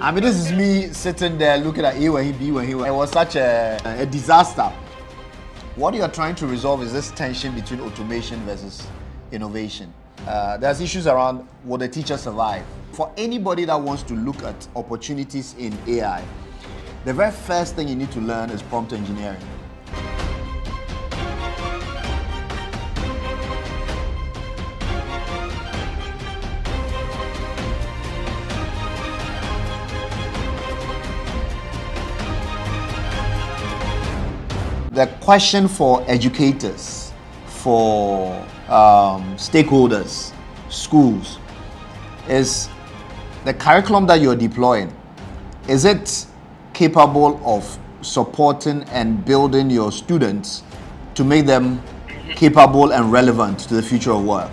I mean, this is me sitting there looking at A when he, B when he. It was such a disaster. What you are trying to resolve is this tension between automation versus innovation. There's issues around, will the teacher survive? For anybody that wants to look at opportunities in AI, the very first thing you need to learn is prompt engineering. The question for educators, for stakeholders, schools, is the curriculum that you're deploying, is it capable of supporting and building your students to make them capable and relevant to the future of work?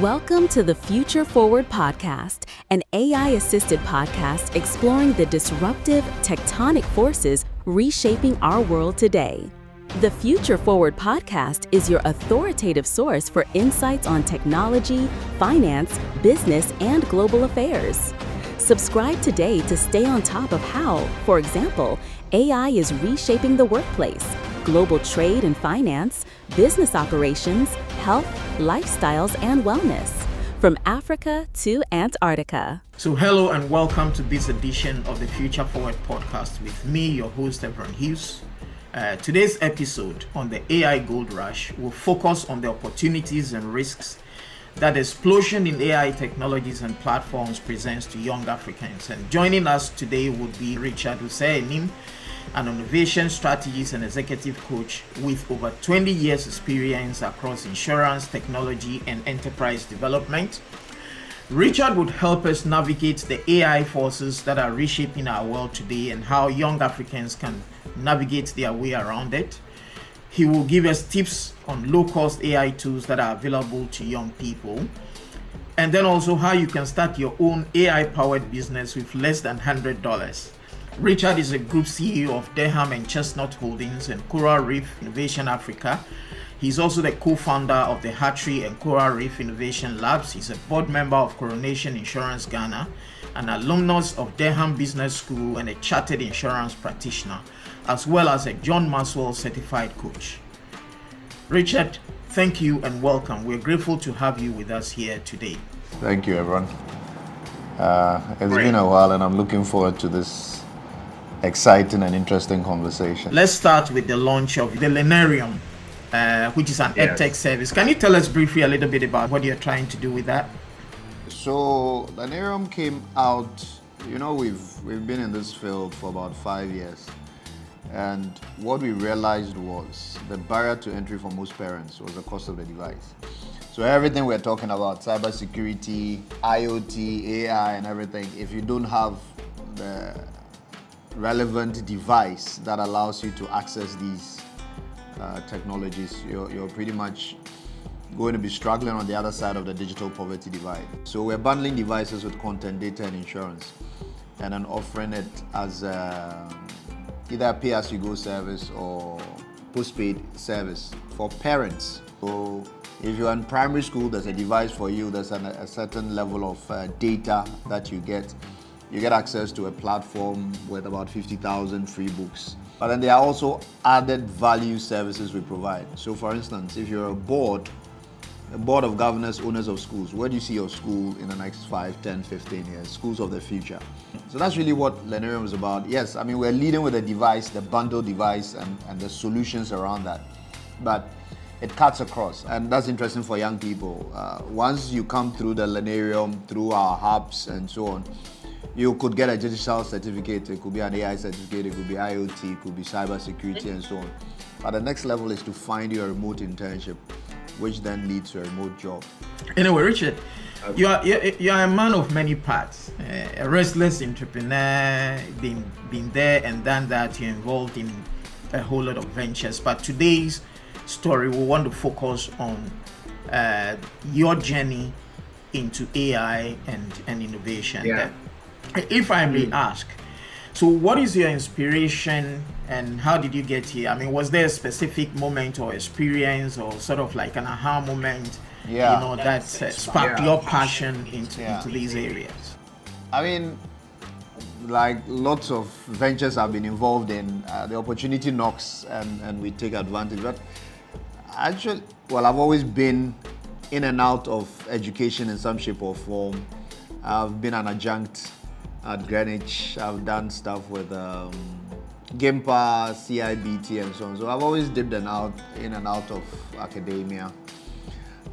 Welcome to the Future Forward Podcast, an AI-assisted podcast exploring the disruptive, tectonic forces reshaping our world today. The Future Forward Podcast is your authoritative source for insights on technology, finance, business, and global affairs. Subscribe today to stay on top of how, for example, AI is reshaping the workplace, global trade and finance, business operations, health, lifestyles, and wellness, from Africa to Antarctica. So hello and welcome to this edition of the Future Forward Podcast with me, your host, Evron Hughes. Today's episode on the AI Gold Rush will focus on the opportunities and risks that the explosion in AI technologies and platforms presents to young Africans. And joining us today would be Richard Osei-Anim, an innovation strategist and executive coach with over 20 years experience across insurance, technology, and enterprise development. Richard would help us navigate the AI forces that are reshaping our world today and how young Africans can navigate their way around it. He will give us tips on low-cost AI tools that are available to young people, and then also how you can start your own AI-powered business with less than $100. Richard is a group CEO of Durham and Chestnut Holdings and Coral Reef Innovation Africa. He's also the co-founder of the Hatchery and Coral Reef Innovation Labs. He's a board member of Coronation Insurance Ghana, an alumnus of Durham Business School, and a chartered insurance practitioner, as well as a John Maxwell certified coach. Richard, thank you and welcome. We're grateful to have you with us here today. Thank you, everyone. It's been a while and I'm looking forward to this exciting and interesting conversation. Let's start with the launch of the Lenarium, which is an EdTech service. Can you tell us briefly a little bit about what you're trying to do with that? So Lenarium came out, we've been in this field for about 5 years. And what we realized was the barrier to entry for most parents was the cost of the device. So everything we're talking about, cybersecurity, IoT, AI, and everything, if you don't have the relevant device that allows you to access these technologies, you're pretty much going to be struggling on the other side of the digital poverty divide. So we're bundling devices with content, data, and insurance, and then offering it as either a pay-as-you-go service or postpaid service for parents. So if you're in primary school, there's a device for you. There's a certain level of data that you get. You get access to a platform with about 50,000 free books. But then there are also added value services we provide. So for instance, if you're a board of governors, owners of schools, where do you see your school in the next 5, 10, 15 years? Schools of the future. So that's really what Lenarium is about. Yes, I mean, we're leading with a device, the bundle device, and the solutions around that. But it cuts across, and that's interesting for young people. Once you come through the Lenarium, through our hubs and so on, you could get a digital certificate. It could be an AI certificate, it could be IoT, it could be cybersecurity and so on. But the next level is to find your remote internship, which then leads to a remote job. Anyway, Richard, you are a man of many parts, a restless entrepreneur, been there and done that. You're involved in a whole lot of ventures. But today's story, we want to focus on your journey into AI and innovation. Yeah. If I may ask, so what is your inspiration and how did you get here? I mean, was there a specific moment or experience or sort of like an aha moment, that sparked your passion into these areas? I mean, like lots of ventures I've been involved in, the opportunity knocks and we take advantage. But actually, well, I've always been in and out of education in some shape or form. I've been an adjunct at Greenwich. I've done stuff with GIMPA, CIBT and so on. So I've always dipped in and out of academia.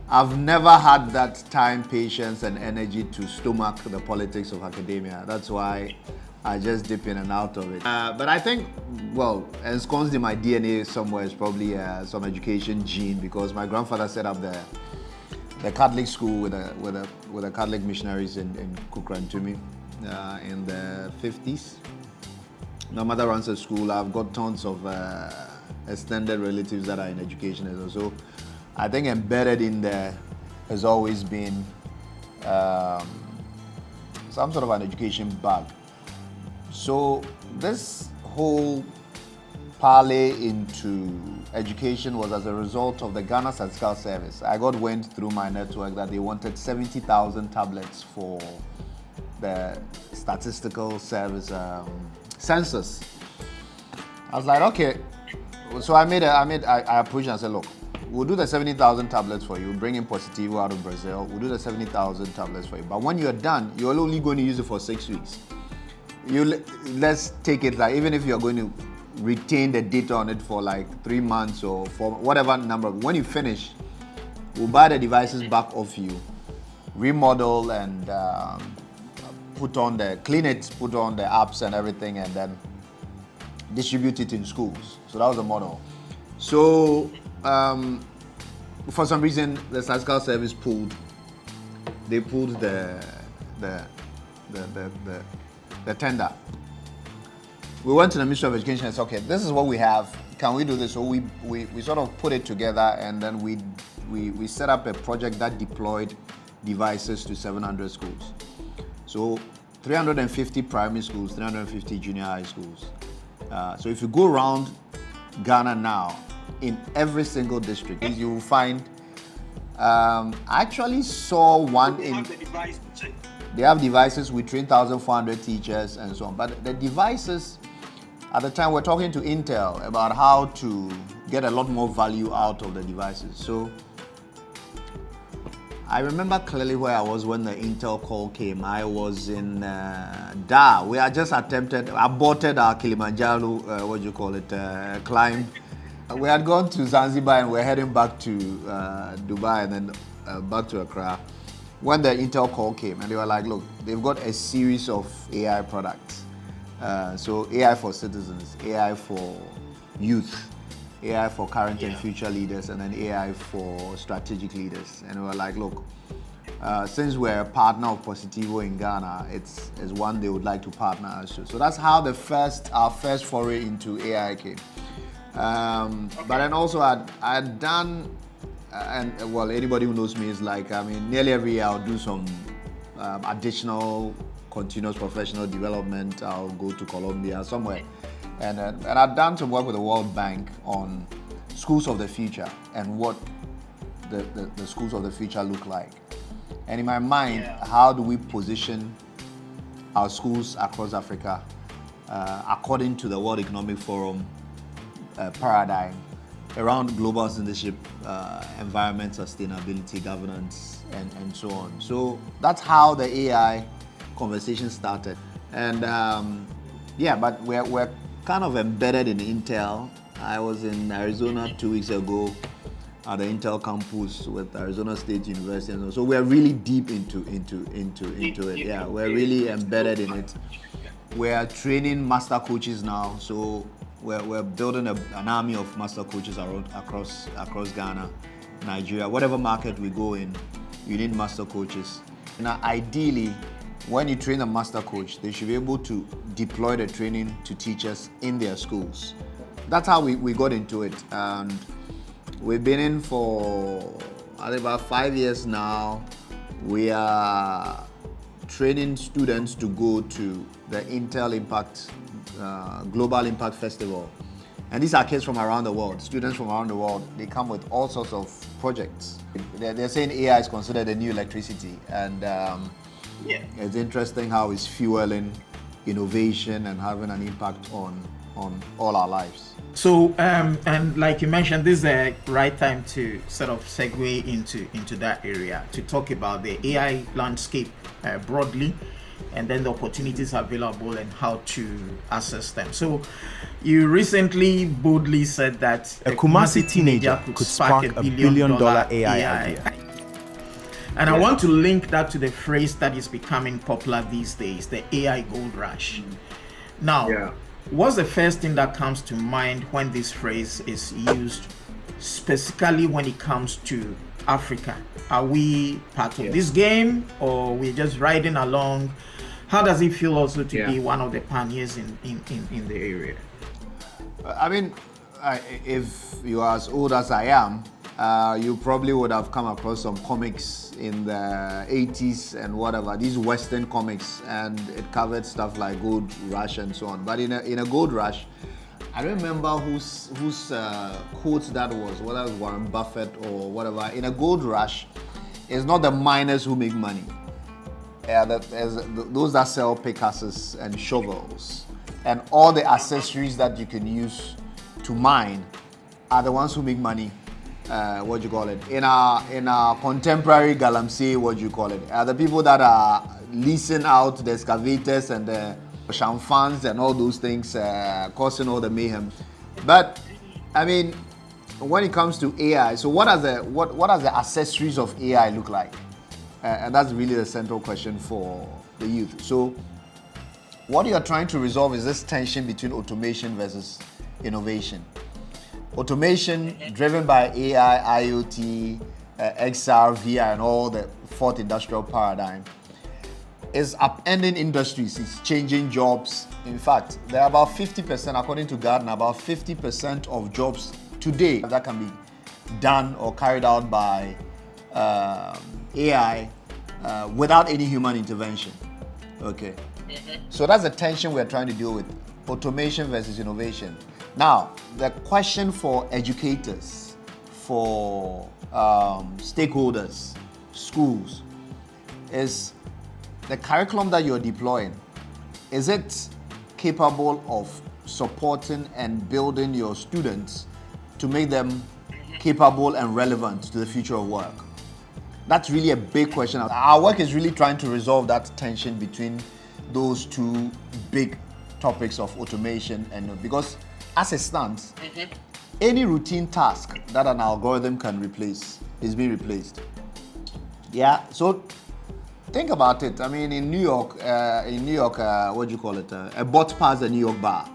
I've never had that time, patience and energy to stomach the politics of academia. That's why I just dip in and out of it. But I think, well, ensconced in my DNA somewhere is probably some education gene, because my grandfather set up the Catholic school with the Catholic missionaries in Kukrantumi in the 50s. My mother runs a school. I've got tons of extended relatives that are in education as well. So I think embedded in there has always been some sort of an education bug. So this whole parlay into education was as a result of the Ghana Statistical Service. I got wind through my network that they wanted 70,000 tablets for the statistical service census. I was like, okay. So I approached and I said, look, we'll do the 70,000 tablets for you, bring in Positivo out of Brazil, we'll do the 70,000 tablets for you. But when you're done, you're only going to use it for 6 weeks. Let's take it like, even if you're going to retain the data on it for like 3 months or for whatever number, when you finish, we'll buy the devices back off you, remodel and clean it, put on the apps and everything, and then distribute it in schools. So that was the model. So for some reason, the statistical service pulled the tender. We went to the Ministry of Education and said, okay, this is what we have. Can we do this? So we sort of put it together, and then we set up a project that deployed devices to 700 schools. So 350 primary schools, 350 junior high schools. So if you go around Ghana now, in every single district, you will find, I actually saw one in, they have devices with 3,400 teachers and so on. But the devices, at the time, we're talking to Intel about how to get a lot more value out of the devices. So I remember clearly where I was when the Intel call came. I was in Dar. We had just aborted our Kilimanjaro, climb. We had gone to Zanzibar and we're heading back to Dubai and then back to Accra when the Intel call came, and they were like, look, they've got a series of AI products. So AI for citizens, AI for youth, AI for current and future leaders, and then AI for strategic leaders. And we were like, look, since we're a partner of Positivo in Ghana, it's one they would like to partner us with. So that's how our first foray into AI came. But then also I'd done, and well, anybody who knows me is like, I mean, nearly every year I'll do some additional continuous professional development. I'll go to Colombia somewhere. And I've done some work with the World Bank on schools of the future and what the schools of the future look like. And in my mind, how do we position our schools across Africa according to the World Economic Forum paradigm around global citizenship, environment, sustainability, governance, and so on. So that's how the AI conversation started. And but we're kind of embedded in Intel. I was in Arizona 2 weeks ago at the Intel campus with Arizona State University, and so we're really deep into it. Yeah, we're really embedded in it. We're training master coaches now, so we're building an army of master coaches across Ghana, Nigeria, whatever market we go in, you need master coaches. Now, ideally, when you train a master coach, they should be able to deploy the training to teachers in their schools. That's how we got into it. And we've been in for about 5 years now. We are training students to go to the Intel Impact Global Impact Festival. And these are kids from around the world, students from around the world. They come with all sorts of projects. They're saying AI is considered the new electricity. And it's interesting how it's fueling innovation and having an impact on all our lives. So, and like you mentioned, this is the right time to sort of segue into that area to talk about the AI landscape broadly, and then the opportunities available and how to access them. So, you recently boldly said that a Kumasi teenager could spark a billion-dollar AI idea. And I want to link that to the phrase that is becoming popular these days, the AI gold rush. Now, what's the first thing that comes to mind when this phrase is used, specifically when it comes to Africa? Are we part of this game, or we're just riding along? How does it feel also to be one of the pioneers in the area? I mean, if you are as old as I am, you probably would have come across some comics in the 80s and whatever, these Western comics, and it covered stuff like Gold Rush and so on. But in a Gold Rush, I don't remember whose quote that was, whether it was Warren Buffett or whatever. In a Gold Rush, it's not the miners who make money. Those that sell pickaxes and shovels and all the accessories that you can use to mine are the ones who make money. In our contemporary galamsey, the people that are leasing out the excavators and the chamfans and all those things, causing all the mayhem. But I mean, when it comes to AI, so what does the accessories of AI look like? And that's really the central question for the youth. So what you're trying to resolve is this tension between automation versus innovation. Automation driven by AI, IoT, XR, VR, and all the fourth industrial paradigm is upending industries, it's changing jobs. In fact, there are about 50%, according to Gartner, about 50% of jobs today that can be done or carried out by AI without any human intervention. Okay. So that's the tension we're trying to deal with, automation versus innovation. Now, the question for educators, for stakeholders, schools, is the curriculum that you're deploying, is it capable of supporting and building your students to make them capable and relevant to the future of work? That's really a big question. Our work is really trying to resolve that tension between those two big topics of automation and because as it stands, any routine task that an algorithm can replace is being replaced. Yeah, so think about it. I mean, in New York, a bot passed the New York bar.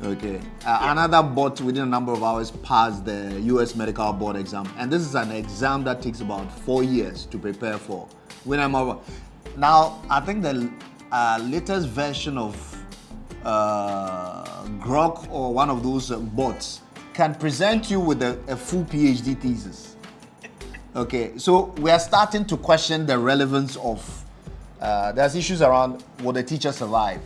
Okay, another bot within a number of hours passed the US medical board exam, and this is an exam that takes about 4 years to prepare for. Now, I think the latest version of Grok or one of those bots can present you with a full PhD thesis. Okay, so we are starting to question the relevance of, there's issues around, will the teacher survive?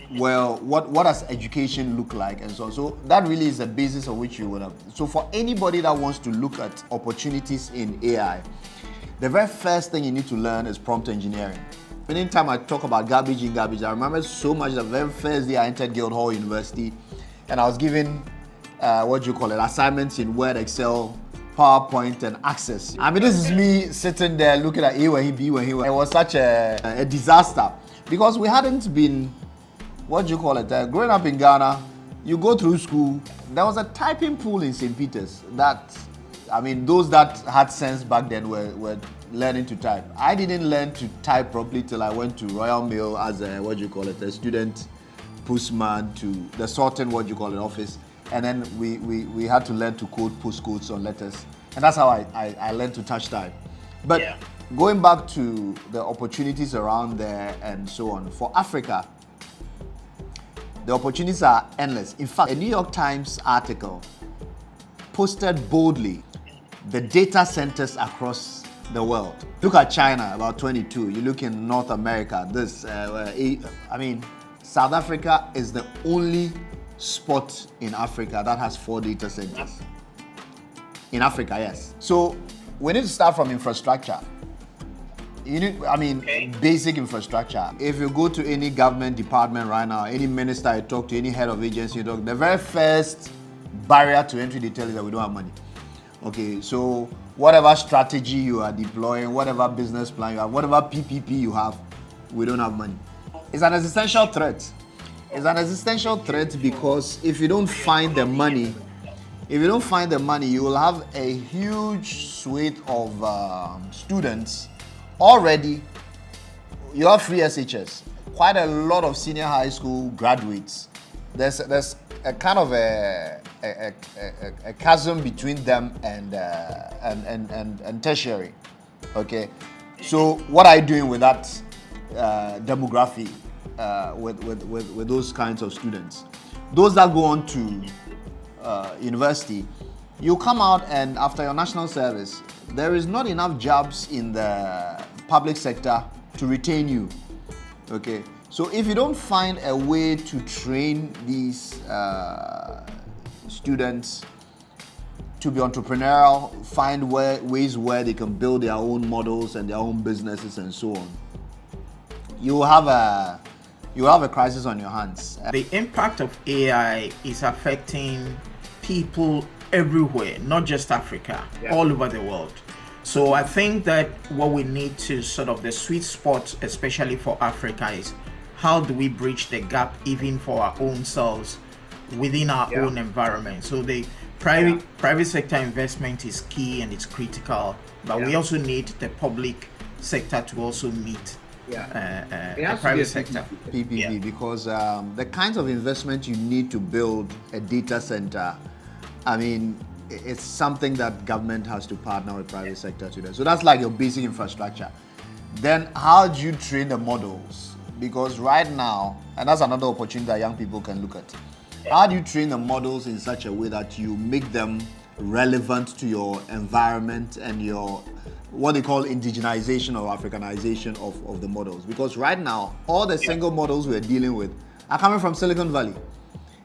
What does education look like and so on. So that really is the basis of which you would have. So for anybody that wants to look at opportunities in AI, the very first thing you need to learn is prompt engineering. Anytime I talk about garbage in, garbage, I remember so much the very first day I entered Guildhall University and I was given, assignments in Word, Excel, PowerPoint, and Access. I mean, this is me sitting there looking at A when he, B when he. It was such a disaster because we hadn't been, growing up in Ghana, you go through school, there was a typing pool in St. Peter's that, I mean, those that had sense back then were learning to type. I didn't learn to type properly till I went to Royal Mail as a student postman to the sorting office, and then we had to learn to code postcodes on letters, and that's how I learned to touch type. But going back to the opportunities around there and so on, for Africa, the opportunities are endless. In fact, a New York Times article posted boldly the data centers across the world. Look at China, about 22. You look in North America, South Africa is the only spot in Africa that has 4 data centers. In Africa, yes. So we need to start from infrastructure. Basic infrastructure. If you go to any government department right now, any minister you talk to, any head of agency you talk, the very first barrier to entry they tell you that we don't have money. Okay, so whatever strategy you are deploying, whatever business plan you have, whatever PPP you have, we don't have money. It's an existential threat. It's an existential threat because if you don't find the money, you will have a huge swathe of students. Already, you have free SHS. Quite a lot of senior high school graduates. There's a kind of a chasm between them and tertiary. Okay, so what are you doing with that demography? With those kinds of students, those that go on to university, you come out and after your national service, there is not enough jobs in the public sector to retain you. Okay, so if you don't find a way to train these students to be entrepreneurial, find ways where they can build their own models and their own businesses and so on, you will have a crisis on your hands. The impact of AI is affecting people everywhere, not just Africa, all over the world. So I think that what we need to the sweet spot, especially for Africa, is how do we bridge the gap even for our own selves within our own environment. So the private sector investment is key and it's critical, but we also need the public sector to also meet the private sector. PPP, because the kinds of investment you need to build a data center, it's something that government has to partner with private sector to do. So that's like your basic infrastructure. Then how do you train the models? Because right now, and that's another opportunity that young people can look at. How do you train the models in such a way that you make them relevant to your environment and your what they call indigenization or Africanization of the models? Because right now, all the single models we're dealing with are coming from Silicon Valley.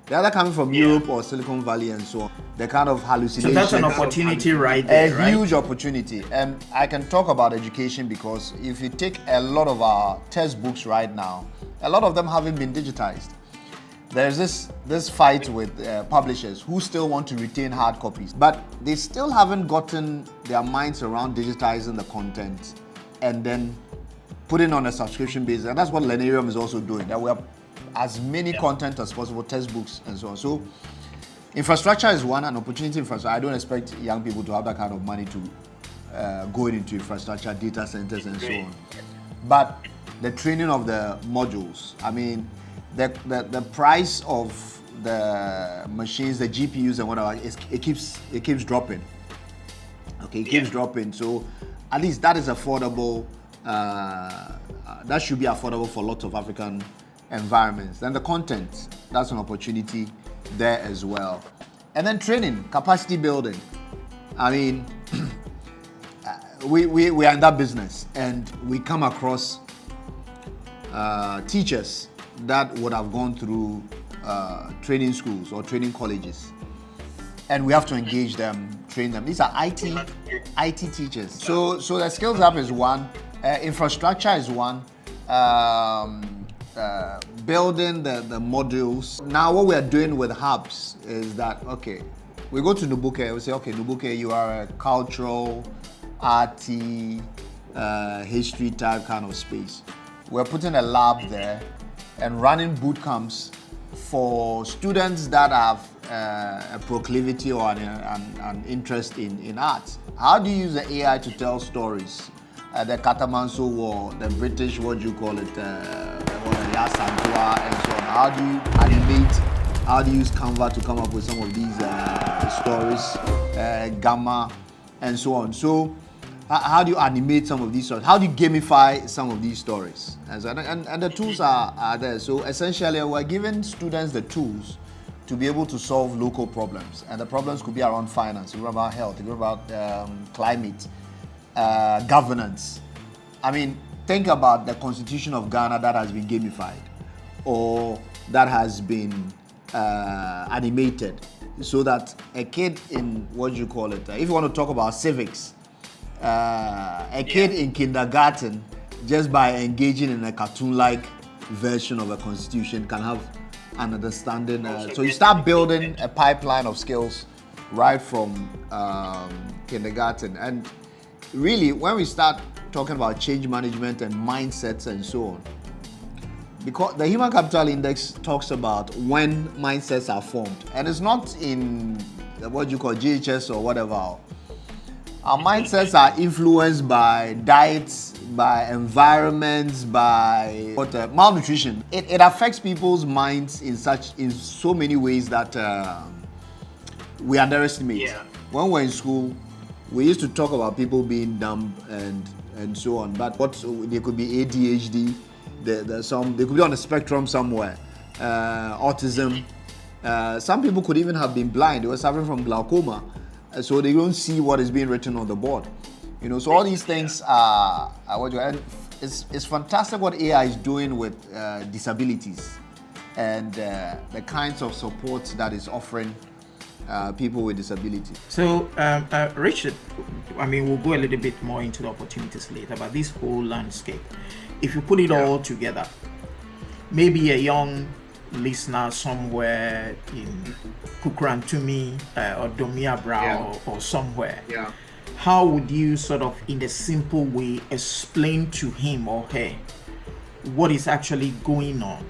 They're either coming from Europe or Silicon Valley and so on. The kind of hallucination. So that's an opportunity right there, right? A huge opportunity. And I can talk about education because if you take a lot of our textbooks right now, a lot of them haven't been digitized. There's this fight with publishers who still want to retain hard copies, but they still haven't gotten their minds around digitizing the content and then putting on a subscription basis. And that's what Lenarium is also doing. That we have as many content as possible, textbooks and so on. So infrastructure is one, an opportunity infrastructure. I don't expect young people to have that kind of money to go into infrastructure, data centers and so on. But the training of the modules, the price of the machines, the GPUs and whatever, it keeps dropping. Okay, it keeps dropping. So at least that is affordable. That should be affordable for lots of African environments. Then the content, that's an opportunity there as well. And then training, capacity building. We are in that business and we come across teachers that would have gone through training schools or training colleges, and we have to engage them, train them. These are IT teachers. So the skills up is one, infrastructure is one, building the modules. Now what we are doing with hubs is that, okay, we go to Nubuke, we say, okay, Nubuke, you are a cultural, arty, history type kind of space. We're putting a lab there and running boot camps for students that have a proclivity or an interest in arts. How do you use the AI to tell stories? The Catamanso War, the British, what do you call it, Yasantua and so on. How do you animate? How do you use Canva to come up with some of these stories, Gamma, and so on? So how do you animate some of these stories? How do you gamify some of these stories? And the tools are there. So essentially, we're giving students the tools to be able to solve local problems. And the problems could be around finance, it could be about health, it could be about climate. governance. I mean, think about the Constitution of Ghana that has been gamified or that has been animated, so that a kid in, what do you call it, if you want to talk about civics, a kid in kindergarten, just by engaging in a cartoon-like version of a constitution, can have an understanding. So you start building a pipeline of skills right from kindergarten. And really, when we start talking about change management and mindsets and so on, because the Human Capital Index talks about when mindsets are formed, and it's not in what you call GHS or whatever. Our mindsets are influenced by diets, by environments, by malnutrition. It affects people's minds in so many ways that we underestimate. Yeah. When we're in school, we used to talk about people being dumb and so on, but they could be ADHD, they could be on the spectrum somewhere, autism. Some people could even have been blind. They were suffering from glaucoma, so they don't see what is being written on the board. So all these things are and it's fantastic what AI is doing with disabilities and the kinds of support that is offering people with disability. So, Richard, I mean, we'll go a little bit more into the opportunities later, but this whole landscape, if you put it all together, maybe a young listener somewhere in Kukrantumi or Domia Brow or somewhere, how would you sort of, in a simple way, explain to him or her what is actually going on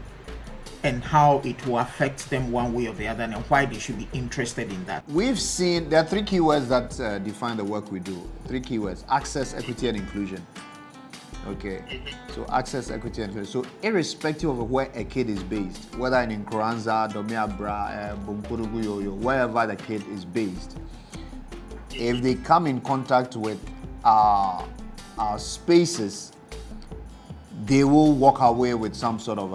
and how it will affect them one way or the other, and why they should be interested in that? We've seen there are three keywords that define the work we do. Three keywords: access, equity, and inclusion. Okay, so access, equity, and inclusion. So irrespective of where a kid is based, whether in Nkoranza, Domiabra, Bumpurugu, wherever the kid is based, if they come in contact with our spaces, they will walk away with some sort of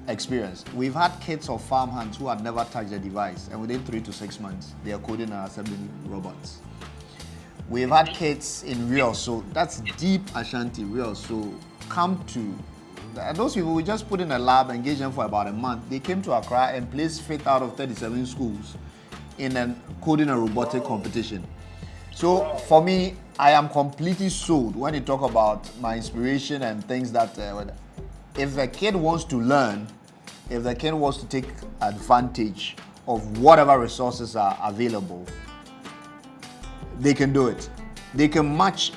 experience. We've had kids of farmhands who had never touched a device, and within 3 to 6 months, they are coding and assembling robots. We've had kids in Rio, so that's deep Ashanti, Rio, so come to, and those people, we just put in a lab, engage them for about a month. They came to Accra and placed 5 out of 37 schools in a coding and robotic competition. So for me, I am completely sold when you talk about my inspiration and things that if a kid wants to learn, if the kid wants to take advantage of whatever resources are available, they can do it. We can match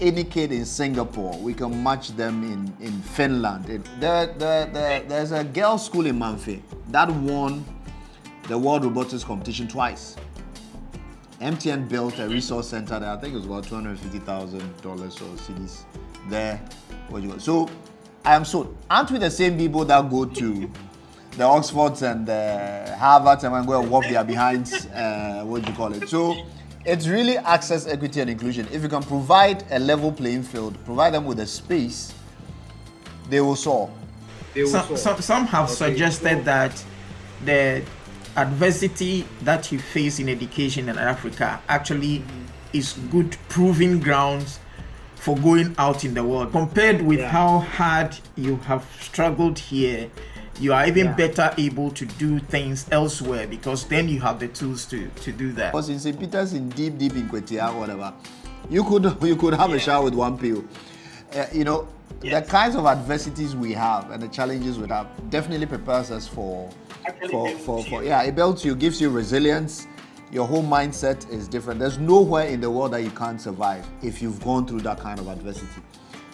any kid in Singapore. We can match them in Finland. There's a girls' school in Manfi that won the World Robotics Competition twice. MTN built a resource center there. I think it was about $250,000 or cedis there. So I am sold. Aren't we the same people that go to the Oxfords and the Harvards and go and walk their behinds? So it's really access, equity, and inclusion. If you can provide a level playing field, provide them with a space, they will soar. Some have suggested that the adversity that you face in education in Africa actually is good proving grounds for going out in the world. Compared with how hard you have struggled here, you are even better able to do things elsewhere, because then you have the tools to do that. Because in St. Peter's, in deep in Kwetia, whatever, you could have a shower with one pill. The kinds of adversities we have and the challenges we have definitely prepares us for it builds you, gives you resilience. Your whole mindset is different. There's nowhere in the world that you can't survive if you've gone through that kind of adversity.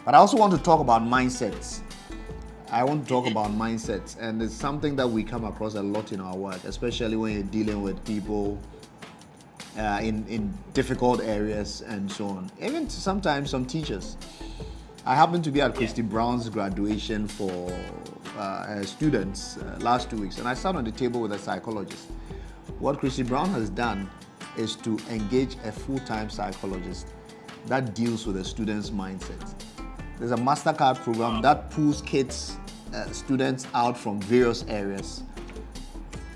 But I also want to talk about mindsets. And it's something that we come across a lot in our work, especially when you're dealing with people in difficult areas and so on. Even sometimes some teachers. I happened to be at Christy Brown's graduation for students last 2 weeks, and I sat on the table with a psychologist. What Christy Brown has done is to engage a full-time psychologist that deals with the student's mindset. There's a MasterCard program that pulls students out from various areas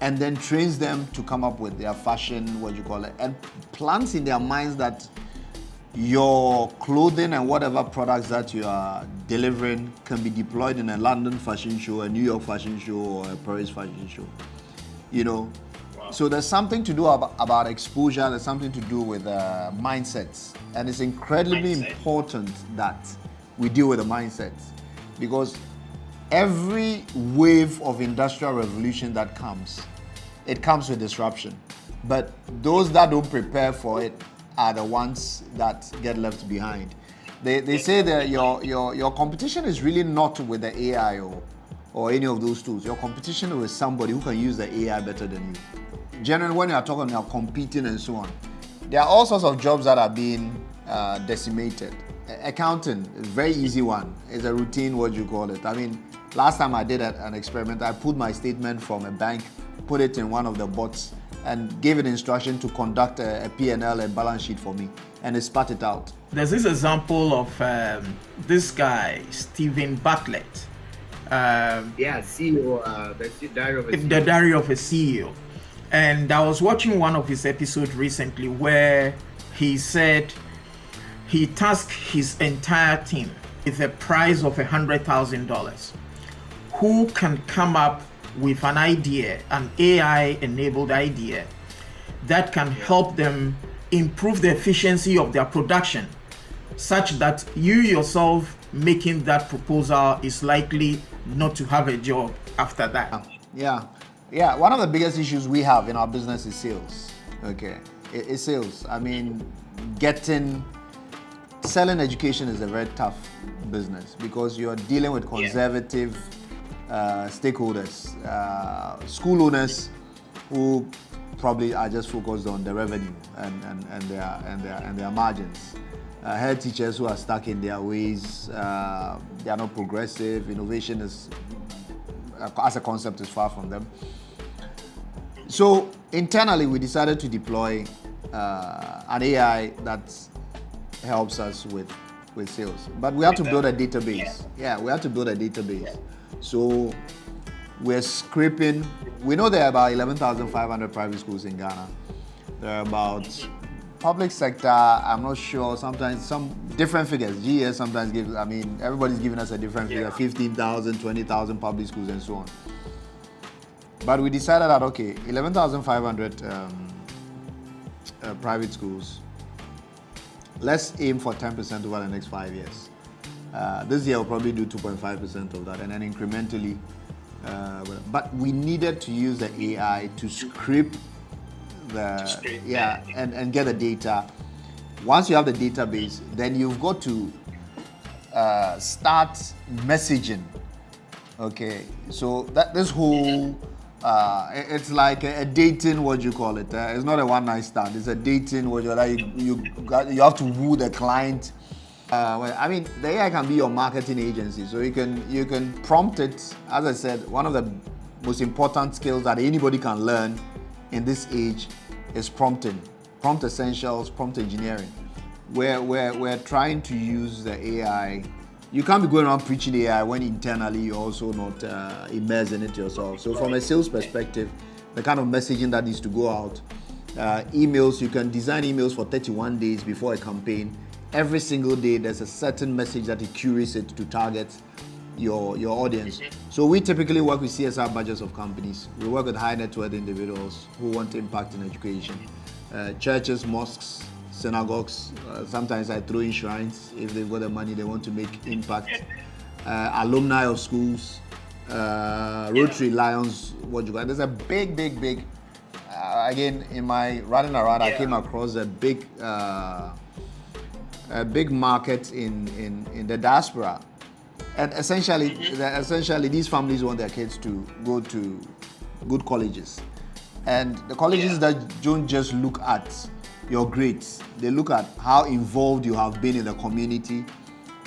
and then trains them to come up with their fashion, and plants in their minds that your clothing and whatever products that you are delivering can be deployed in a London fashion show, a New York fashion show, or a Paris fashion show. You know, so there's something to do about exposure. There's something to do with mindsets, and it's incredibly important that we deal with the mindsets, because every wave of industrial revolution that comes, it comes with disruption. But those that don't prepare for it are the ones that get left behind. They say that your competition is really not with the AI or any of those tools. Your competition is with somebody who can use the AI better than you. Generally, when you are talking about competing and so on, there are all sorts of jobs that are being decimated. Accounting, a very easy one. It's a routine, what you call it. I mean, last time I did an experiment, I pulled my statement from a bank, put it in one of the bots, and gave it instruction to conduct a P&L and balance sheet for me, and it spat it out. There's this example of this guy, Stephen Bartlett. CEO, the Diary of a CEO. And I was watching one of his episodes recently where he said he tasked his entire team with a prize of $100,000. Who can come up with an idea, an AI-enabled idea that can help them improve the efficiency of their production, such that you yourself making that proposal is likely not to have a job after that. Yeah. One of the biggest issues we have in our business is sales. Okay, it's sales. I mean, selling education is a very tough business because you're dealing with conservative stakeholders, school owners who probably are just focused on the revenue and their margins. Head teachers who are stuck in their ways, they are not progressive. Innovation is, as a concept, is far from them. So internally, we decided to deploy an AI that helps us with sales. But we have to build a database. Yeah, we have to build a database. So we're scraping. We know there are about 11,500 private schools in Ghana. There are about public sector, I'm not sure, sometimes some different figures. GS sometimes gives, I mean, everybody's giving us a different figure, 15,000, 20,000 public schools and so on. But we decided that, okay, 11,500 private schools, let's aim for 10% over the next 5 years. This year we'll probably do 2.5% of that, and then incrementally. But we needed to use the AI to scrape and get the data. Once you have the database, then you've got to start messaging. Okay, so this whole it's like a dating, what you call it. It's not a one-night stand. It's a dating where you have to woo the client. I mean, the AI can be your marketing agency, so you can prompt it. As I said, one of the most important skills that anybody can learn in this age is prompting, prompt essentials, prompt engineering. We're trying to use the AI. You can't be going around preaching AI when internally you're also not immersed in it yourself. So from a sales perspective, the kind of messaging that needs to go out, emails, you can design emails for 31 days before a campaign. Every single day, there's a certain message that it curates it to target your audience. So we typically work with CSR budgets of companies. We work with high net worth individuals who want impact in education. Churches, mosques, synagogues, sometimes I throw in shrines if they've got the money, they want to make impact. Alumni of schools, Rotary Lions, what you got. There's a big, again, in my running around, I came across a big market in the diaspora. And essentially, these families want their kids to go to good colleges. And the colleges that don't just look at your grades, they look at how involved you have been in the community,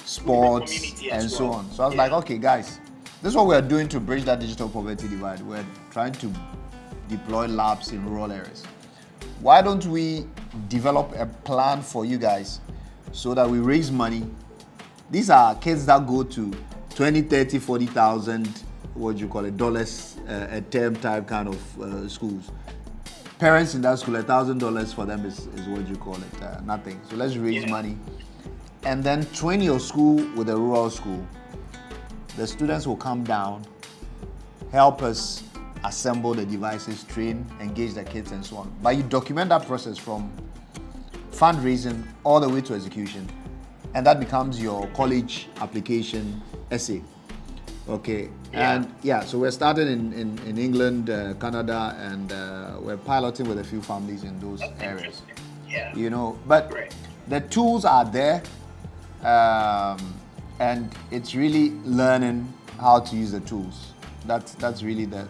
sports, and so on. So I was like, okay, guys, this is what we're doing to bridge that digital poverty divide. We're trying to deploy labs in rural areas. Why don't we develop a plan for you guys so that we raise money? These are kids that go to 20, 30, 40,000, what do you call it, dollars a term type kind of schools. parents in that school, $1,000 for them is what you call it, nothing. So let's raise money. And then train your school with a rural school. The students will come down, help us assemble the devices, train, engage the kids and so on. But you document that process from fundraising all the way to execution. And that becomes your college application essay. Okay, and so we're starting in England, Canada, and we're piloting with a few families in those areas. Yeah. You know, but the tools are there, and it's really learning how to use the tools. That's really the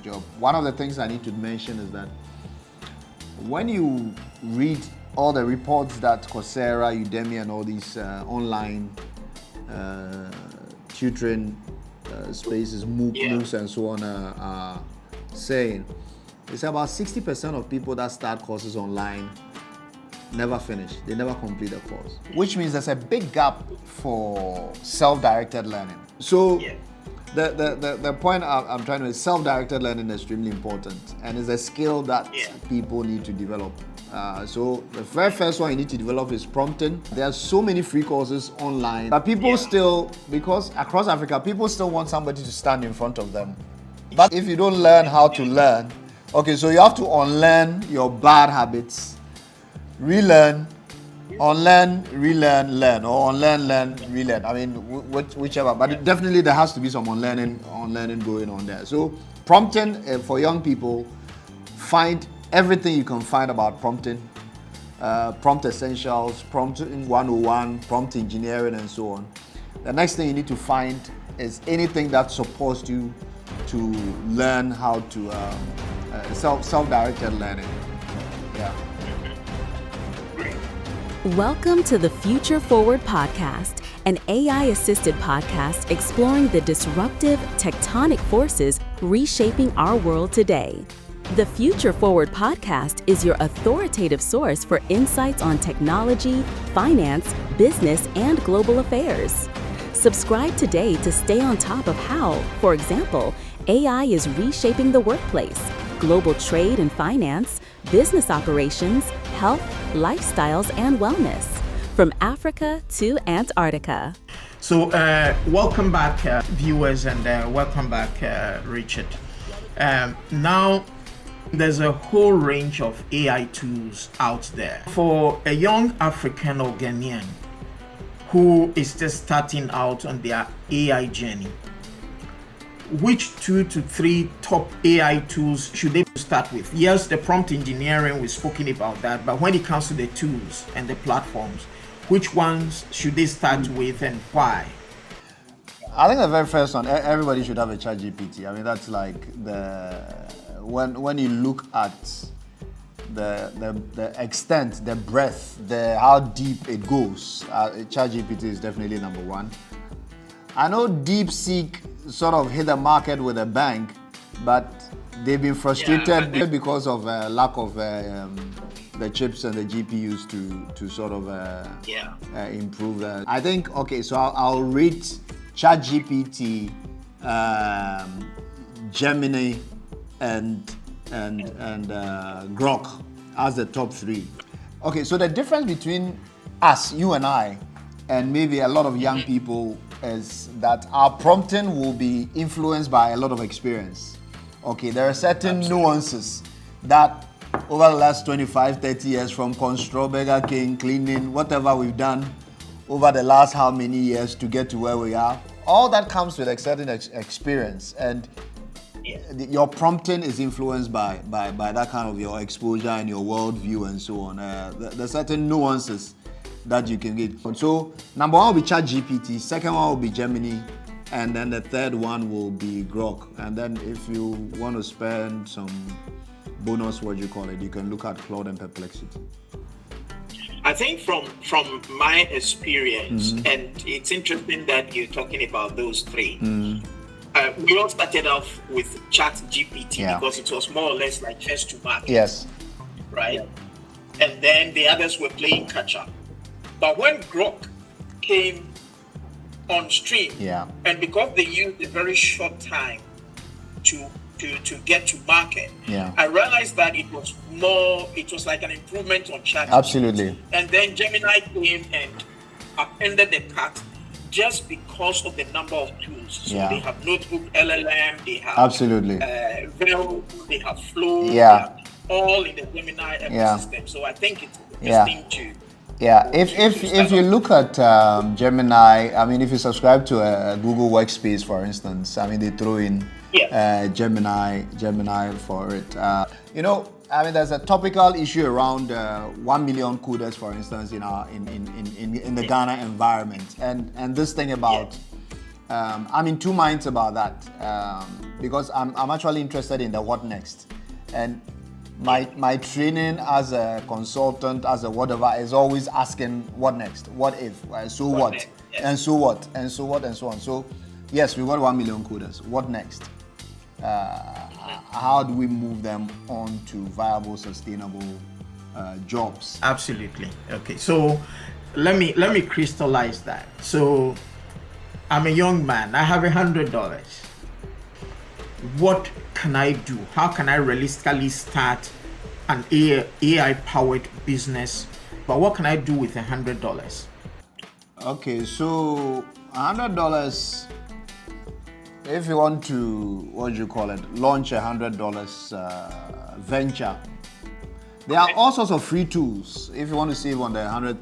job. One of the things I need to mention is that when you read all the reports that Coursera, Udemy, and all these online tutoring spaces, MOOCs and so on are saying, it's about 60% of people that start courses online never finish. They never complete the course, which means there's a big gap for self-directed learning. So the point I'm trying to make, self-directed learning is extremely important, and is a skill that people need to develop. So the very first one you need to develop is prompting. There are so many free courses online, but people still, because across Africa, people still want somebody to stand in front of them. But if you don't learn how to learn, okay, so you have to unlearn your bad habits, relearn, unlearn, relearn, learn, or unlearn, learn, relearn. I mean, whichever, but definitely there has to be some unlearning going on there. So prompting for young people, find everything you can find about prompting, prompt essentials, prompting 101, prompt engineering, and so on. The next thing you need to find is anything that supports you to learn how to self-directed learning. Yeah. Welcome to the Future Forward Podcast, an AI-assisted podcast exploring the disruptive, tectonic forces reshaping our world today. The Future Forward Podcast is your authoritative source for insights on technology, finance, business, and global affairs. Subscribe today to stay on top of how, for example, AI is reshaping the workplace, global trade and finance, business operations, health, lifestyles, and wellness, from Africa to Antarctica. So welcome back, viewers, and welcome back, Richard. Now, there's a whole range of AI tools out there. For a young African or Ghanaian who is just starting out on their AI journey, which 2 to 3 top AI tools should they start with? Yes, the prompt engineering, we've spoken about that, but when it comes to the tools and the platforms, which ones should they start with and why? I think the very first one, everybody should have a ChatGPT. I mean, that's like when you look at the extent, the breadth, how deep it goes, ChatGPT is definitely number one. I know DeepSeek sort of hit the market with a bang, but they've been frustrated because of lack of the chips and the GPUs to sort of improve that. I think, okay, so I'll rate ChatGPT, Gemini, and Grok as the top 3. Okay, so the difference between us, you and I, and maybe a lot of young people is that our prompting will be influenced by a lot of experience. Okay, there are certain nuances that over the last 25, 30 years, from Construct, Burger King, cleaning, whatever we've done over the last how many years to get to where we are, all that comes with a certain experience, and your prompting is influenced by that kind of your exposure and your worldview and so on. There's certain nuances that you can get. So number one will be ChatGPT, second one will be Gemini, and then the third one will be Grok. And then if you want to spend some bonus, what you call it, you can look at Claude and Perplexity. I think from my experience, and it's interesting that you're talking about those 3. We all started off with ChatGPT because it was more or less like first to market. Yes. Right? And then the others were playing catch up. But when Grok came on stream, and because they used a very short time to to get to market. Yeah. I realized that it was like an improvement on ChatGPT. Absolutely. And then Gemini came and upended the cart just because of the number of tools. So they have Notebook LLM, they have absolutely Vero, they have Flow, they yeah, have all in the Gemini ecosystem. Yeah. So I think it's interesting to. Yeah, if you look at Gemini, I mean, if you subscribe to a Google Workspace, for instance, I mean, they throw in Gemini for it. You know, I mean, there's a topical issue around 1 million coders, for instance, in the Ghana environment, and this thing about. I'm in two minds about that because I'm actually interested in the what next, and my training as a consultant, as a whatever, is always asking what next, what if, so what, next? Yes. and so what, and so what, and so on. So yes, we got 1 million coders. What next? How do we move them on to viable, sustainable jobs? Absolutely. Okay, so let me crystallize that. So I'm a young man. I have $100. What can I do? How can I realistically start an AI-powered business? But what can I do with $100? Okay, so $100. If you want to, what do you call it, launch $100 venture, there are all sorts of free tools. If you want to save on the $100,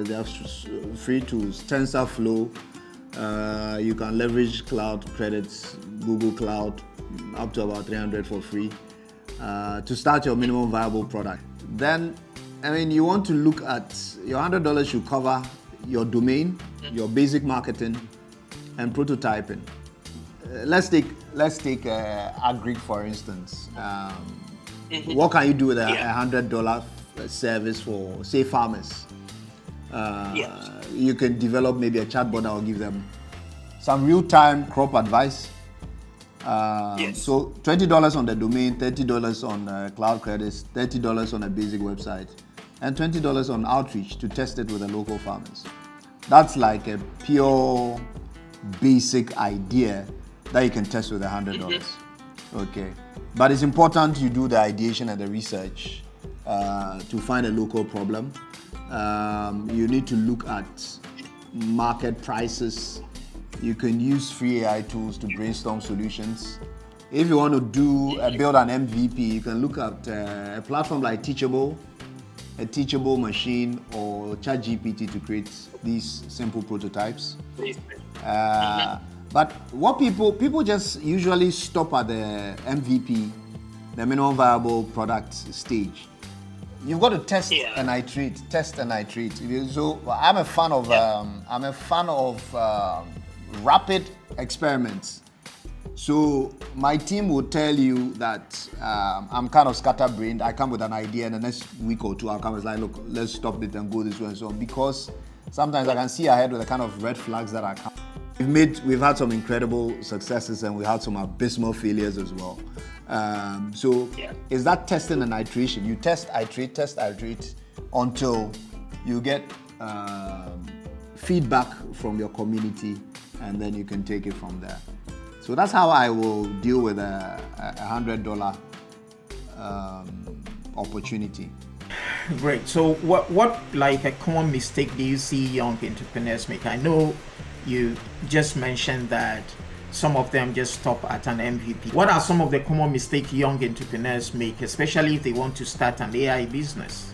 there are free tools. TensorFlow. You can leverage cloud credits, Google Cloud, up to about 300 for free to start your minimum viable product. Then, I mean, you want to look at your $100 should cover your domain, your basic marketing, and prototyping. Let's take Agric for instance. What can you do with a $100 service for, say, farmers? You can develop maybe a chatbot that will give them some real-time crop advice. So $20 on the domain, $30 on cloud credits, $30 on a basic website, and $20 on outreach to test it with the local farmers. That's like a pure basic idea that you can test with $100. Okay, but it's important you do the ideation and the research to find a local problem. You need to look at market prices. You can use free AI tools to brainstorm solutions. If you want to build an MVP, you can look at a platform like Teachable, a Teachable machine, or ChatGPT to create these simple prototypes. But what people just usually stop at the MVP, the minimum viable product stage. You've got to test and iterate, test and iterate. So I'm a fan of rapid experiments. So my team will tell you that I'm kind of scatterbrained. I come with an idea, and the next week or two I'll come and say, look, let's stop it and go this way and so on. Because sometimes I can see ahead with the kind of red flags that are coming. We've had some incredible successes, and we had some abysmal failures as well. Is that testing and iteration? You test, iterate until you get feedback from your community, and then you can take it from there. So that's how I will deal with a $100 opportunity. Great. So what like a common mistake do you see young entrepreneurs make? I know you just mentioned that some of them just stop at an MVP. What are some of the common mistakes young entrepreneurs make, especially if they want to start an AI business?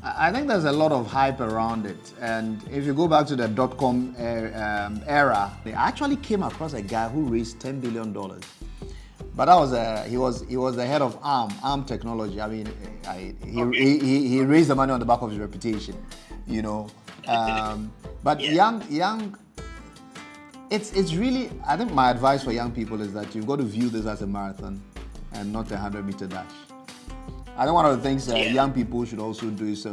I think there's a lot of hype around it. And if you go back to the .com era, they actually came across a guy who raised $10 billion. But that was he was the head of ARM technology. I mean, he raised the money on the back of his reputation, you know. But young. It's really, I think my advice for young people is that you've got to view this as a marathon and not a 100-meter dash. I think one of the things young people should also do is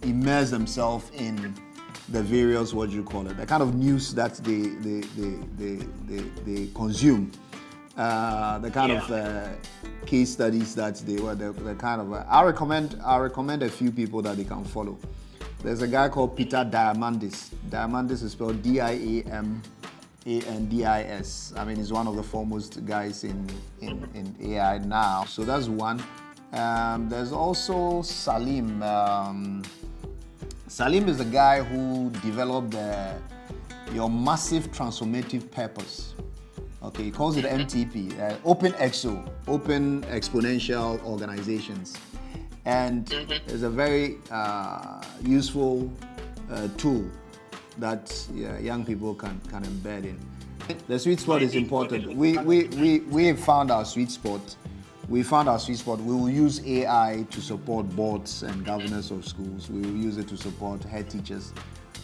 immerse themselves in the various, the kind of news that they consume, the kind of case studies that the kind of. I recommend a few people that they can follow. There's a guy called Peter Diamandis. Diamandis is spelled A-N-D-I-S. I mean, he's one of the foremost guys in AI now. So that's one. There's also Salim. Salim is the guy who developed your massive transformative purpose. Okay, he calls it MTP, Open EXO, Open Exponential Organizations. And it's a very useful tool that young people can embed in. The sweet spot is important. We have found our sweet spot. We found our sweet spot. We will use AI to support boards and governors of schools. We will use it to support head teachers.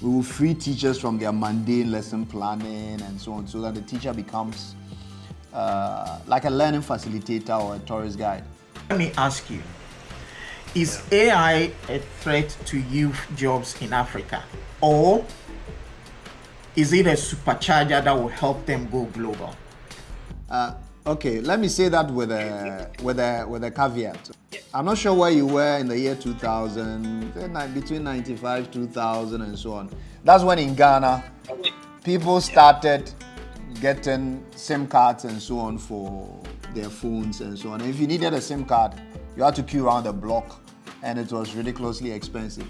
We will free teachers from their mundane lesson planning and so on, so that the teacher becomes like a learning facilitator or a tourist guide. Let me ask you, is AI a threat to youth jobs in Africa? Or is it a supercharger that will help them go global? Okay, let me say that with a caveat. I'm not sure where you were in the year 2000, between 95, 2000 and so on. That's when in Ghana, people started getting SIM cards and so on for their phones and so on. And if you needed a SIM card, you had to queue around the block and it was ridiculously expensive.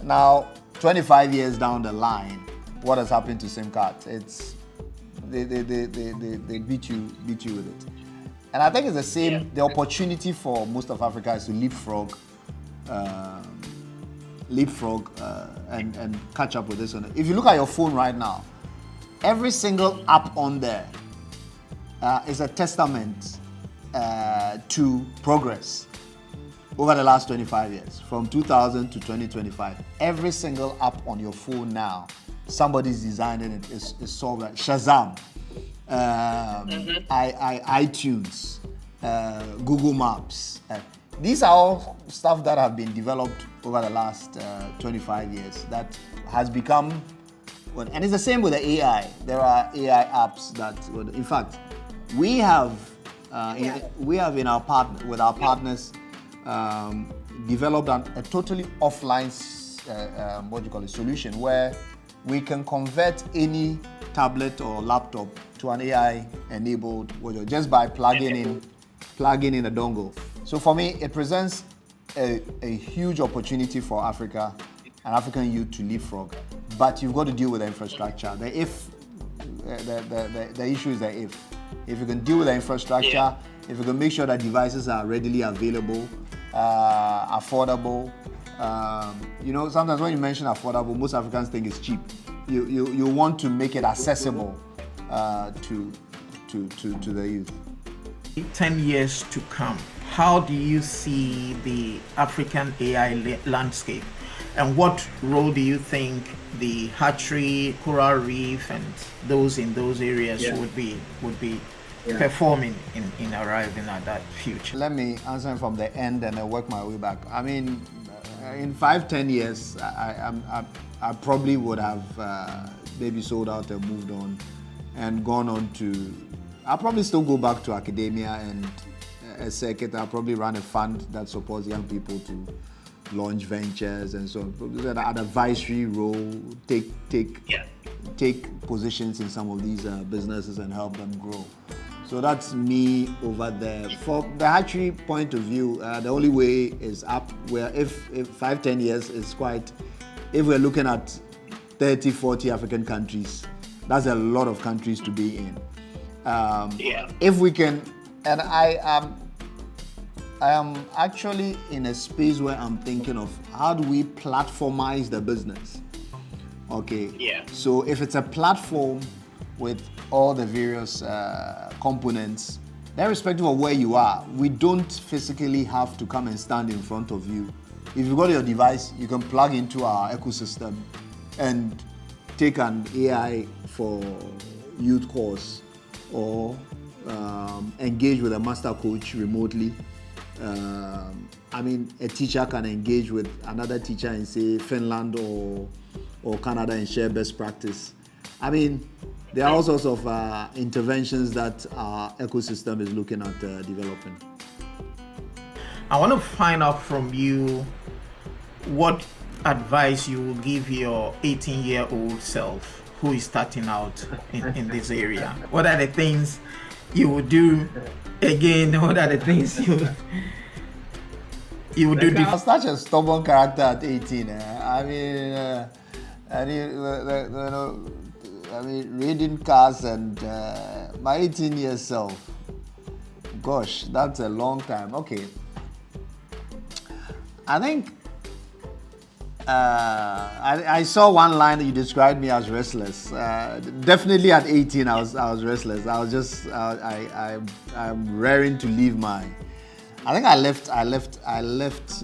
Now, 25 years down the line, what has happened to SIM cards? It's they beat you with it. And I think it's the same. Yeah. The opportunity for most of Africa is to leapfrog and catch up with this one. If you look at your phone right now, every single app on there is a testament to progress over the last 25 years, from 2000 to 2025. Every single app on your phone now, somebody's designing it, is solved. Like Shazam, iTunes, Google Maps. These are all stuff that have been developed over the last 25 years that has become, and it's the same with the AI. There are AI apps that, in fact, we have with our partners developed a totally offline solution where we can convert any tablet or laptop to an AI-enabled just by plugging in a dongle. So for me, it presents a huge opportunity for Africa and African youth to leapfrog. But you've got to deal with the infrastructure. The issue is the if. If you can deal with the infrastructure, if you can make sure that devices are readily available, affordable. Sometimes when you mention affordable, most Africans think it's cheap. You want to make it accessible to the youth. 10 years to come, how do you see the African AI landscape? And what role do you think the hatchery, coral reef, and those in those areas would be performing in arriving at that future? Let me answer from the end and then work my way back. I mean, in 5-10 years, I probably would have maybe sold out and moved on and gone on to, I'll probably still go back to academia and a circuit. I'll probably run a fund that supports young people to launch ventures and so on. An advisory role, take positions in some of these businesses and help them grow. So that's me over there. For the hatchery point of view, the only way is up, where if 5-10 years is quite, if we're looking at 30-40 African countries, that's a lot of countries to be in. If we can, and I am actually in a space where I'm thinking of how do we platformize the business? Okay. Yeah. So if it's a platform with all the various components, irrespective of where you are, we don't physically have to come and stand in front of you. If you've got your device, you can plug into our ecosystem and take an AI for youth course or engage with a master coach remotely. I mean, a teacher can engage with another teacher in, say, Finland or Canada and share best practice. I mean, there are all sorts of interventions that our ecosystem is looking at developing. I want to find out from you what advice you will give your 18-year-old self who is starting out in this area? What are the things you would do again? What are the things you would do? I was such a stubborn character at 18. Reading cars and my 18 years self. Gosh, that's a long time. Okay. I think I saw one line that you described me as restless. Definitely at 18, I was restless. I'm raring to leave my. I think I left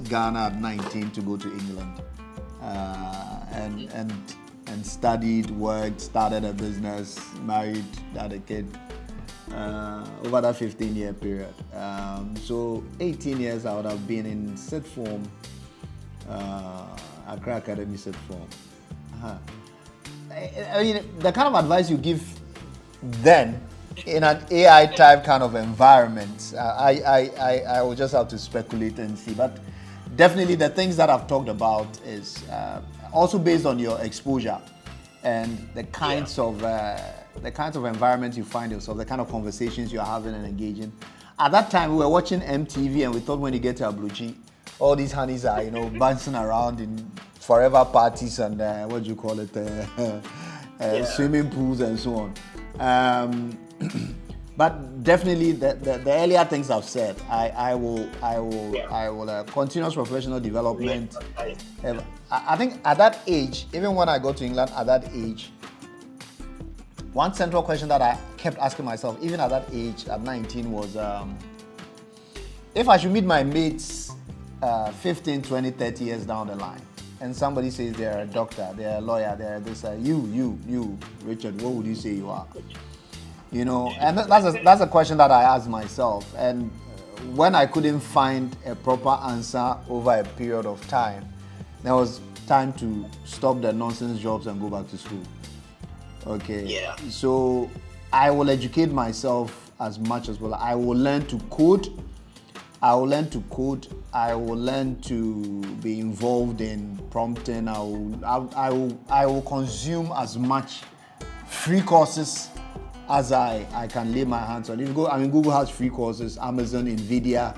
Ghana at 19 to go to England, and studied, worked, started a business, married, had a kid. Over that 15-year period. So 18 years I would have been in sit form, Accra Academy sit form. I mean, the kind of advice you give then in an AI type kind of environment, I will just have to speculate and see. But definitely the things that I've talked about is also based on your exposure and the kinds of environments you find yourself, the kind of conversations you're having and engaging. At that time, we were watching MTV, and we thought when you get to Abuchi, all these honeys are, bouncing around in forever parties and swimming pools and so on. But definitely, the earlier things I've said, I will continuous professional development. I think at that age, even when I got to England at that age, one central question that I kept asking myself, even at that age, at 19, was if I should meet my mates 15, 20, 30 years down the line, and somebody says they're a doctor, they're a lawyer, they're this, you, Richard, what would you say you are? And that's a question that I asked myself. And when I couldn't find a proper answer over a period of time, there was time to stop the nonsense jobs and go back to school. Okay. Yeah. So I will educate myself as much as well. I will learn to code. I will learn to be involved in prompting. I will consume as much free courses as I can lay my hands on. If you go, Google has free courses, Amazon, Nvidia,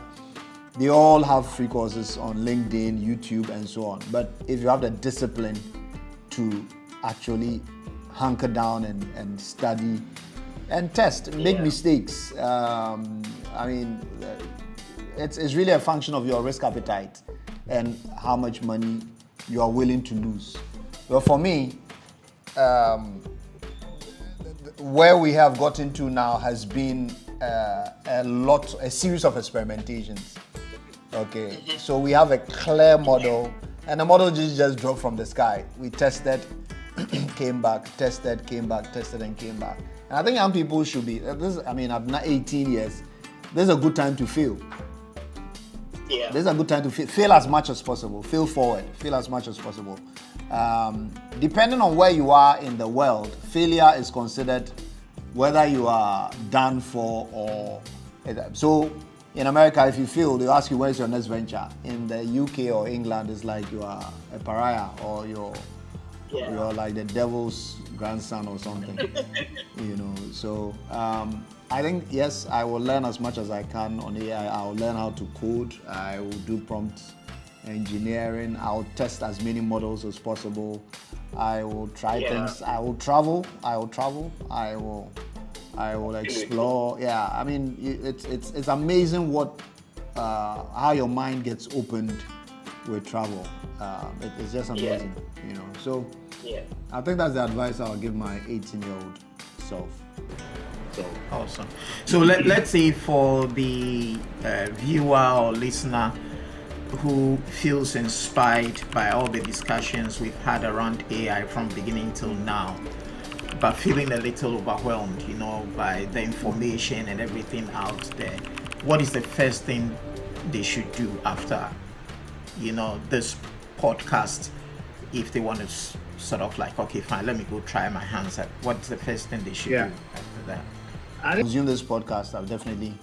they all have free courses on LinkedIn, YouTube, and so on. But if you have the discipline to actually hunker down and study and test, make mistakes, it's really a function of your risk appetite and how much money you are willing to lose. Well, for me, where we have gotten to now has been a series of experimentations. Okay, so we have a clear model, and the model just dropped from the sky. We tested, came back, tested, came back, tested, and came back. And I think young people should be, at 18 years, there's a good time to fail. Yeah. There's a good time to fail as much as possible, fail forward, fail as much as possible. Depending on where you are in the world, failure is considered whether you are done for or... So in America, if you fail, they ask you where's your next venture. In the UK or England, it's like you are a pariah or you're like the devil's grandson or something. So I think, yes, I will learn as much as I can on AI. I will learn how to code. I will do prompt engineering. I will test as many models as possible. I will try things. I will travel. I will explore. Yeah, it's amazing what how your mind gets opened with travel. It's just amazing, So I think that's the advice I'll give my 18-year-old self. So awesome. So let's say for the viewer or listener who feels inspired by all the discussions we've had around AI from beginning till now, but feeling a little overwhelmed, by the information and everything out there, what is the first thing they should do after, this podcast, if they want to sort of like, okay, fine, let me go try my hands at, what's the first thing they should do after that? I consume this podcast. I've definitely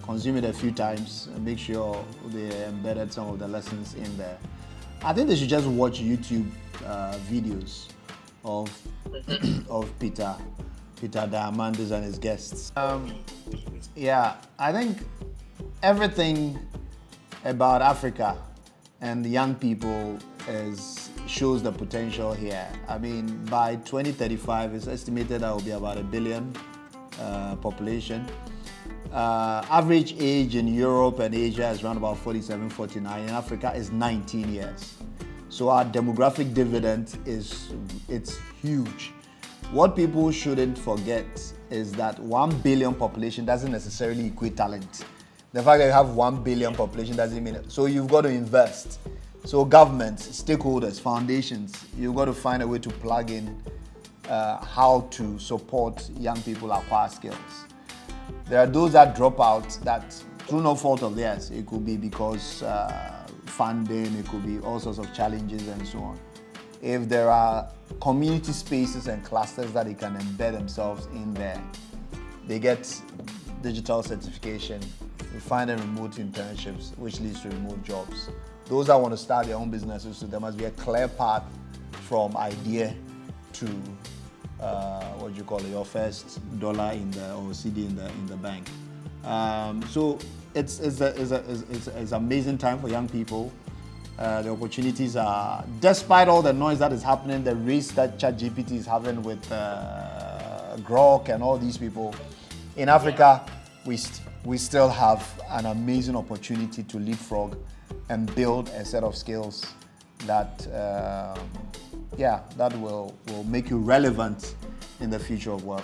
consumed it a few times and make sure they embedded some of the lessons in there. I think they should just watch YouTube videos of of Peter Diamandis and his guests. Yeah, I think everything about Africa and the young people shows the potential here. I mean, by 2035, it's estimated there will be about 1 billion population. Average age in Europe and Asia is around about 47, 49. In Africa is 19 years. So our demographic dividend it's huge. What people shouldn't forget is that 1 billion population doesn't necessarily equate talent. The fact that you have 1 billion population doesn't mean it. So you've got to invest. So governments, stakeholders, foundations, you've got to find a way to plug in how to support young people acquire skills. There are those that drop out that through no fault of theirs. It could be because funding, it could be all sorts of challenges and so on. If there are community spaces and clusters that they can embed themselves in there, they get digital certification, we find them remote internships, which leads to remote jobs. Those that want to start their own businesses, so there must be a clear path from idea to your first dollar or CD in the bank. So it's amazing time for young people. The opportunities are, despite all the noise that is happening, the race that ChatGPT is having with Grok and all these people, in Africa, we still have an amazing opportunity to leapfrog and build a set of skills that that will make you relevant in the future of work.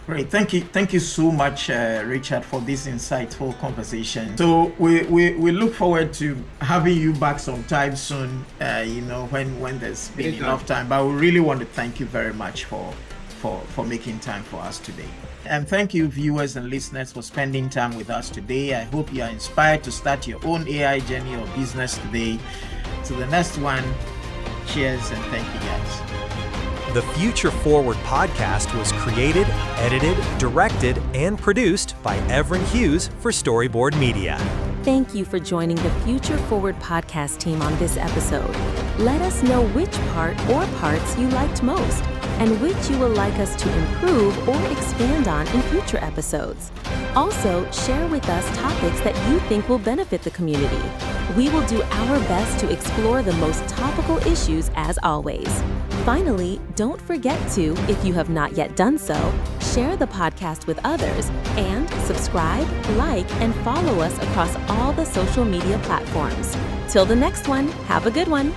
Great, thank you so much, Richard, for this insightful conversation. So we look forward to having you back sometime soon. When there's been enough time. But we really want to thank you very much for making time for us today. And thank you, viewers and listeners, for spending time with us today. I hope you are inspired to start your own AI journey or business today. To the next one, cheers and thank you, guys. The Future Forward podcast was created, edited, directed, and produced by Evron Hughes for Storyboard Media. Thank you for joining the Future Forward podcast team on this episode. Let us know which part or parts you liked most and which you would like us to improve or expand on in future episodes. Also, share with us topics that you think will benefit the community. We will do our best to explore the most topical issues as always. Finally, don't forget to, if you have not yet done so, share the podcast with others and subscribe, like, and follow us across all the social media platforms. Till the next one, have a good one.